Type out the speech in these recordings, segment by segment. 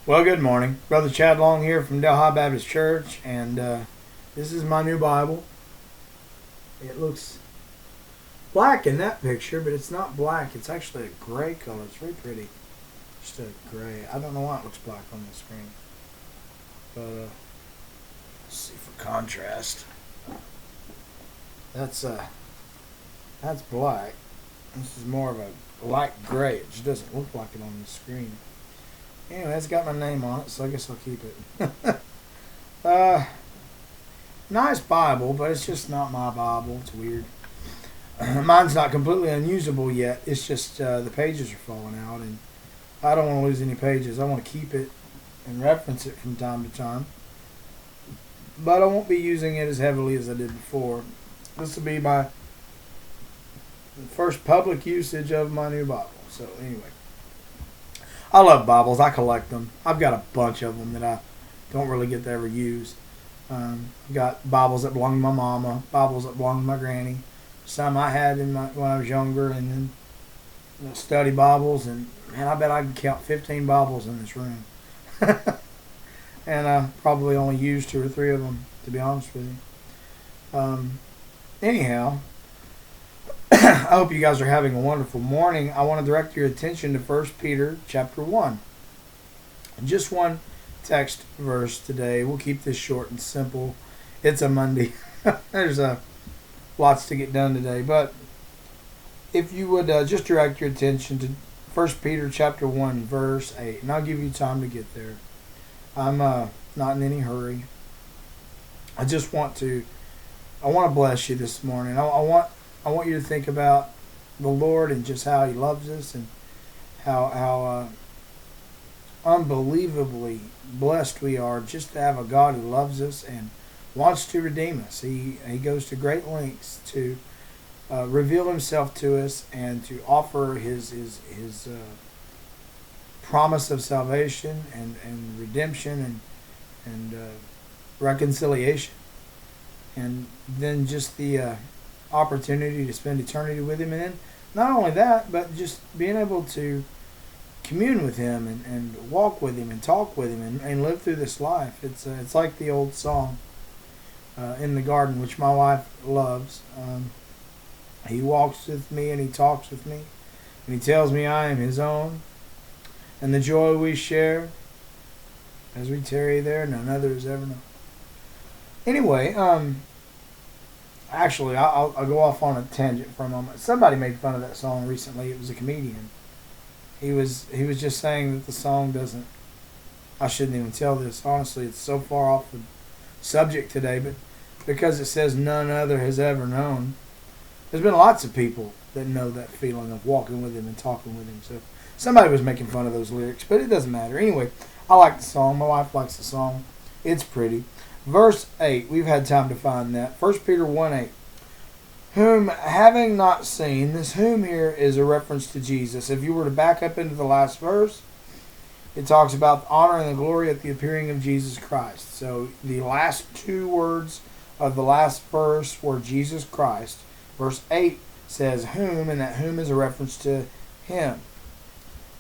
Well, good morning. Brother Chad Long here from Delhi Baptist Church, and this is my new Bible. It looks black in that picture, but it's not black. It's actually a gray color. It's very pretty. Just a gray. I don't know why it looks black on the screen. But let's see for contrast. That's black. This is more of a light gray. It just doesn't look like it on the screen. Anyway, it's got my name on it, so I guess I'll keep it. Nice Bible, but it's just not my Bible. It's weird. Mine's not completely unusable yet. It's just the pages are falling out, and I don't want to lose any pages. I want to keep it and reference it from time to time. But I won't be using it as heavily as I did before. This will be my first public usage of my new Bible. So anyway. I love Bibles. I collect them. I've got a bunch of them that I don't really get to ever use. I've got Bibles that belong to my mama, Bibles that belong to my granny. Some I had when I was younger, and then study Bibles. And man, I bet I can count 15 Bibles in this room. And I probably only used 2 or 3 of them, to be honest with you. Anyhow, I hope you guys are having a wonderful morning. I want to direct your attention to 1 Peter chapter 1. Just one text verse today. We'll keep this short and simple. It's a Monday. There's lots to get done today. But if you would just direct your attention to 1 Peter chapter 1, verse 8. And I'll give you time to get there. I'm not in any hurry. I want to bless you this morning. I want you to think about the Lord and just how He loves us, and how unbelievably blessed we are just to have a God who loves us and wants to redeem us. He goes to great lengths to reveal Himself to us and to offer His promise of salvation and redemption and reconciliation, and then just the opportunity to spend eternity with Him. And then not only that, but just being able to commune with Him and walk with Him and talk with Him and live through this life. It's like the old song in the garden, which my wife loves. He walks with me and He talks with me, and He tells me I am His own, and the joy we share as we tarry there none other has ever known. Anyway, actually, I'll go off on a tangent for a moment. Somebody made fun of that song recently. It was a comedian. He was just saying that the song doesn't. I shouldn't even tell this. Honestly, it's so far off the subject today, but because it says none other has ever known, there's been lots of people that know that feeling of walking with Him and talking with Him. So somebody was making fun of those lyrics, but it doesn't matter. Anyway, I like the song. My wife likes the song. It's pretty. Verse 8, we've had time to find that. 1 Peter 1:8. Whom having not seen, this whom here is a reference to Jesus. If you were to back up into the last verse, it talks about the honor and the glory at the appearing of Jesus Christ. So the last 2 words of the last verse were Jesus Christ. Verse 8 says whom, and that whom is a reference to Him.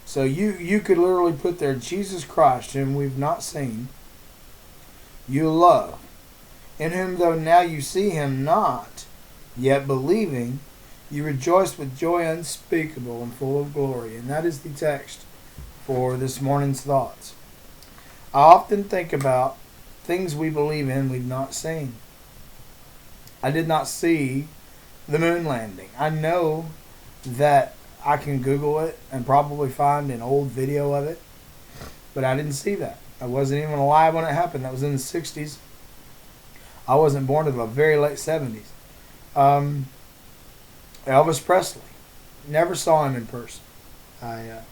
So you could literally put there Jesus Christ, whom we've not seen, you love, in whom though now you see Him not, yet believing, you rejoice with joy unspeakable and full of glory. And that is the text for this morning's thoughts. I often think about things we believe in we've not seen. I did not see the moon landing. I know that I can Google it and probably find an old video of it, but I didn't see that. I wasn't even alive when it happened. That was in the 60s. I wasn't born until the very late 70s. Elvis Presley. Never saw him in person. I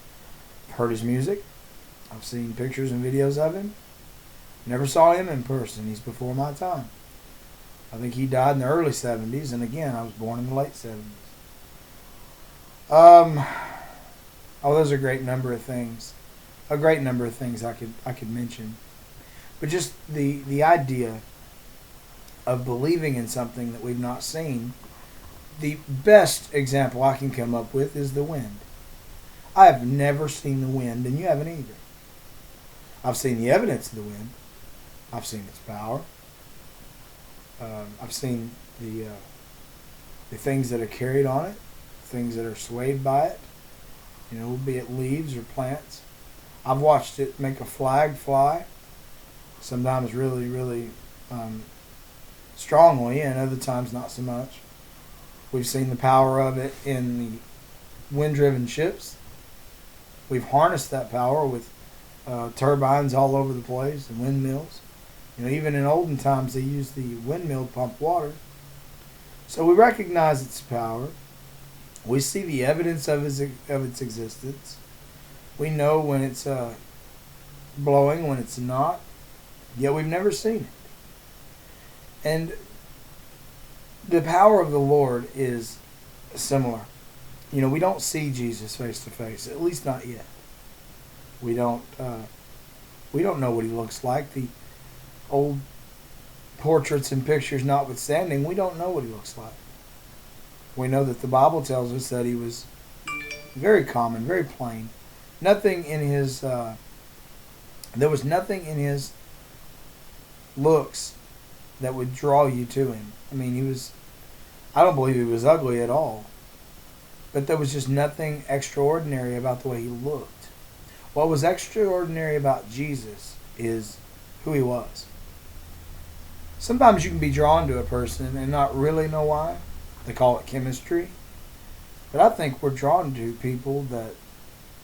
heard his music. I've seen pictures and videos of him. Never saw him in person. He's before my time. I think he died in the early 70s, and again, I was born in the late 70s. There's a great number of things. A great number of things I could mention. But just the idea of believing in something that we've not seen, the best example I can come up with is the wind. I have never seen the wind, and you haven't either. I've seen the evidence of the wind. I've seen its power. I've seen the things that are carried on it, things that are swayed by it, be it leaves or plants. I've watched it make a flag fly, sometimes really, really strongly, and other times not so much. We've seen the power of it in the wind-driven ships. We've harnessed that power with turbines all over the place and windmills. Even in olden times, they used the windmill to pump water. So we recognize its power. We see the evidence of its existence. We know when it's blowing, when it's not. Yet we've never seen it. And the power of the Lord is similar. We don't see Jesus face to face, at least not yet. We don't know what he looks like. The old portraits and pictures notwithstanding, we don't know what he looks like. We know that the Bible tells us that he was very common, very plain. Nothing in his, there was nothing in his looks that would draw you to him. I don't believe he was ugly at all. But there was just nothing extraordinary about the way he looked. What was extraordinary about Jesus is who he was. Sometimes you can be drawn to a person and not really know why. They call it chemistry. But I think we're drawn to people that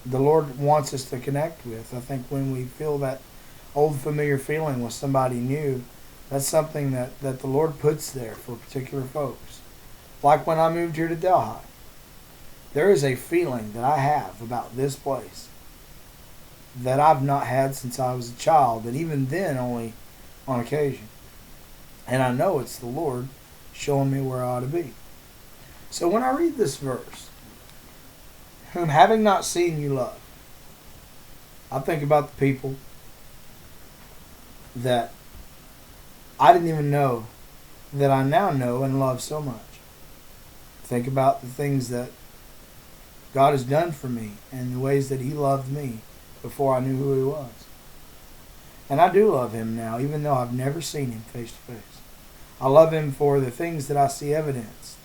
the Lord wants us to connect with. I think when we feel that old familiar feeling with somebody new, that's something that the Lord puts there for particular folks. Like when I moved here to Delhi. There is a feeling that I have about this place that I've not had since I was a child, and even then only on occasion. And I know it's the Lord showing me where I ought to be. So when I read this verse, whom having not seen you love, I think about the people that I didn't even know that I now know and love so much. Think about the things that God has done for me and the ways that he loved me before I knew who he was. And I do love him now, even though I've never seen him face to face. I love him for the things that I see evidenced,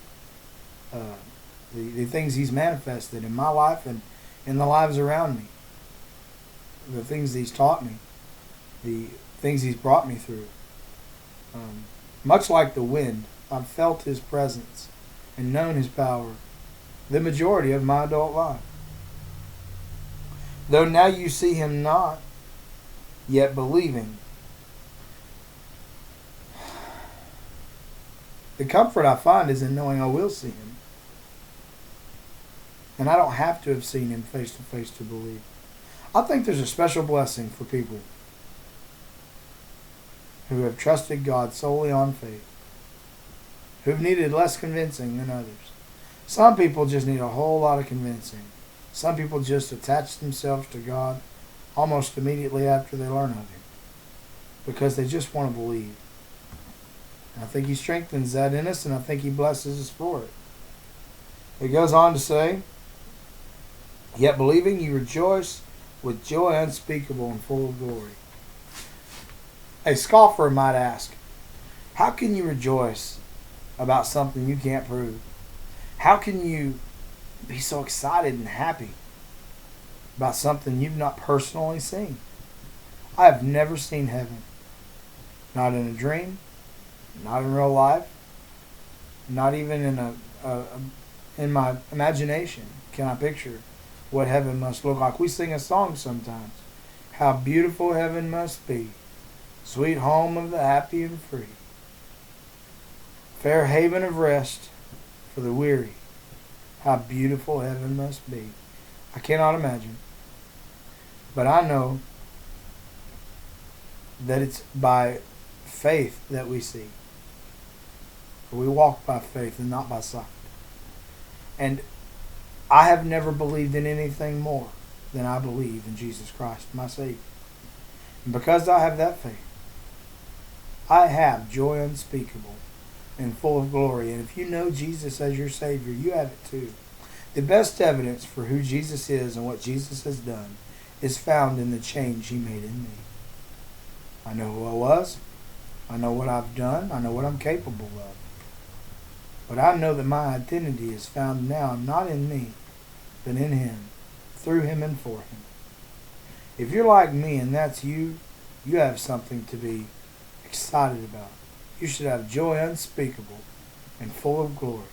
the things he's manifested in my life and in the lives around me, the things he's taught me, the things he's brought me through. Much like the wind, I've felt his presence and known his power the majority of my adult life. Though now you see him not, yet believing. The comfort I find is in knowing I will see him. And I don't have to have seen him face to face to believe. I think there's a special blessing for people who have trusted God solely on faith, who've needed less convincing than others. Some people just need a whole lot of convincing. Some people just attach themselves to God almost immediately after they learn of him because they just want to believe. I think he strengthens that in us, and I think he blesses us for it. It goes on to say, yet believing you rejoice with joy unspeakable and full of glory. A scoffer might ask, how can you rejoice about something you can't prove? How can you be so excited and happy about something you've not personally seen? I have never seen heaven. Not in a dream, not in real life, not even in my imagination can I picture what heaven must look like. We sing a song sometimes. How beautiful heaven must be, sweet home of the happy and free, fair haven of rest for the weary. How beautiful heaven must be. I cannot imagine. But I know that it's by faith that we see. For we walk by faith and not by sight. And I have never believed in anything more than I believe in Jesus Christ, my Savior. And because I have that faith, I have joy unspeakable and full of glory. And if you know Jesus as your Savior, you have it too. The best evidence for who Jesus is and what Jesus has done is found in the change He made in me. I know who I was. I know what I've done. I know what I'm capable of. But I know that my identity is found now not in me, but in Him, through Him and for Him. If you're like me and that's you, you have something to be excited about. You should have joy unspeakable and full of glory.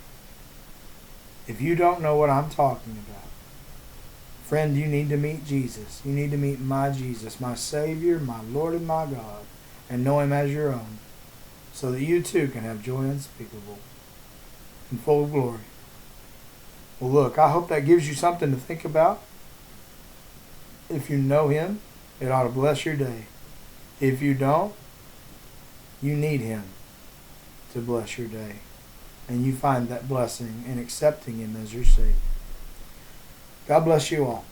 If you don't know what I'm talking about, friend, you need to meet Jesus. You need to meet my Jesus, my Savior, my Lord and my God, and know Him as your own, so that you too can have joy unspeakable and full of glory. Well, look, I hope that gives you something to think about. If you know Him, it ought to bless your day. If you don't, you need Him to bless your day. And you find that blessing in accepting Him as your Savior. God bless you all.